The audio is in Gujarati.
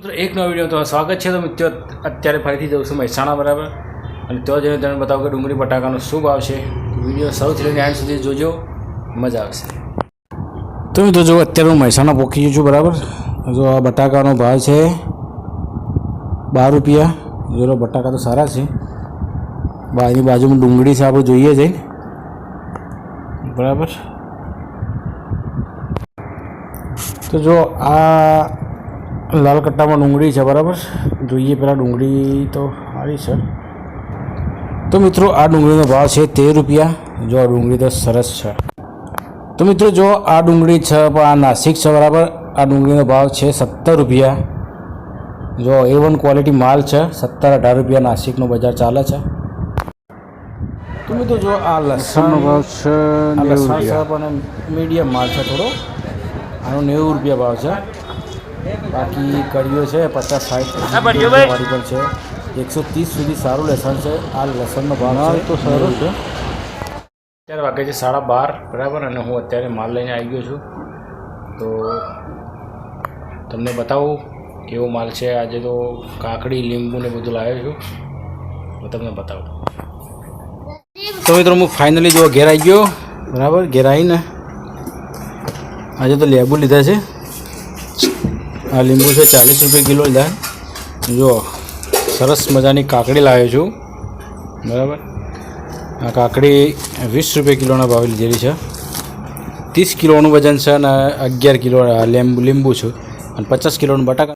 એક નવો વિડીયો તો સ્વાગત છે. તો મિત્રો અત્યારે ફરીથી જઉં છું મહેસાણા બરાબર, અને ત્યાં જઈને તમને બતાવું કે ડુંગળી બટાકાનો શું ભાવ છે. વિડીયો સૌથી લઈને એન્ડ સુધી જોજો, મજા આવશે. તો મિત્રો જો અત્યારે હું મહેસાણા પહોંચી ગયો છું બરાબર. જો આ બટાકાનો ભાવ છે 12 રૂપિયા. જો બટાકા તો સારા છે. એની બાજુમાં ડુંગળી છે, આપણે જોઈએ જઈને બરાબર. તો જો આ લાલ કટ્ટામાં ડુંગળી છે બરાબર. જોઈએ પહેલાં ડુંગળી તો સારી છે. તો મિત્રો આ ડુંગળીનો ભાવ છે 13 રૂપિયા. જો આ ડુંગળી તો સરસ છે. તો મિત્રો જો આ ડુંગળી છે પણ આ નાસિક છે બરાબર. આ ડુંગળીનો ભાવ છે 17 રૂપિયા. જો A1 ક્વોલિટી માલ છે. 17-18 રૂપિયા નાસિકનો બજાર ચાલે છે. તો મિત્રો જો આ લસણનો ભાવ છે 90 રૂપિયા, પણ મીડિયમ માલ છે થોડો. આનો 90 રૂપિયા ભાવ છે. બાકી કડીઓ છે 50-60 વાળી પણ છે. 130 સુધી સારું લસણ છે. આ લસણનો ભાવ તો સારો છે. અત્યારે વાગે છે 12:30 બરાબર, અને હું અત્યારે માલ લઈને આવી ગયો છું. તો તમને બતાવું કેવો માલ છે. આજે તો કાકડી, લીંબુ ને બધું લાવ્યો છું, હું તમને બતાવું. તો મિત્રો હું ફાઇનલી જો ઘેર આવી ગયો બરાબર. ઘેર આવીને આજે તો લેબુ લીધા છે. આ લીંબુ છે 40 રૂપિયા કિલો લીધા. જો સરસ મજાની કાકડી લાવ્યો છું બરાબર. આ કાકડી 20 રૂપિયા કિલોના ભાવે લીધેલી છે. 30 કિલોનું વજન છે અને 11 કિલો લીંબુ છે, અને 50 કિલોનું બટાકા.